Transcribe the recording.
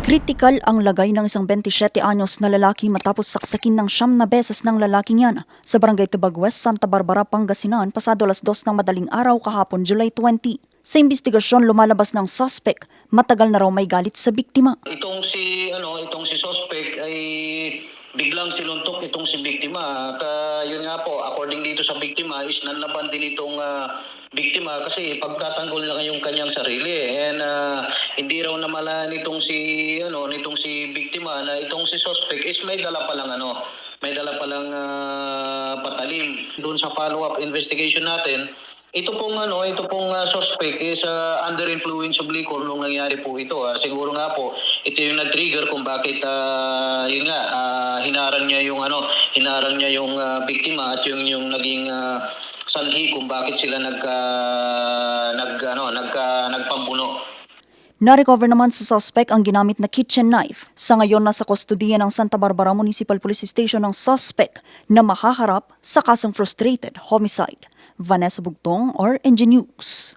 Kritikal ang lagay ng isang 27 anyos na lalaki matapos saksakin ng 9 na beses ng lalaking yan sa barangay Tibag West, Santa Barbara, Pangasinan pasado 2:00 ng madaling araw kahapon July 20. Sa investigasyon lumalabas ng suspect, matagal na raw may galit sa biktima. Itong si suspect ay biglang sinuntok itong si biktima. Yun nga po, according dito sa biktima is nanlaban din itong biktima kasi pagtatanggol na yung kanyang sarili. And hindi raw namalaan nitong si biktima na itong si suspect is may dala palang patalim. Doon sa follow-up investigation natin, ito pong suspect is under influence of liquor nung nangyari po ito. Siguro nga po ito yung nag-trigger kung bakit hinarang niya yung biktima at yung naging sanhi kung bakit sila nagpambuno. Na-recover naman sa suspect ang ginamit na kitchen knife. Sa ngayon nasa kustodiya ng Santa Barbara Municipal Police Station ang suspect na mahaharap sa kasong frustrated homicide. Vanessa Bugtong, RNG News.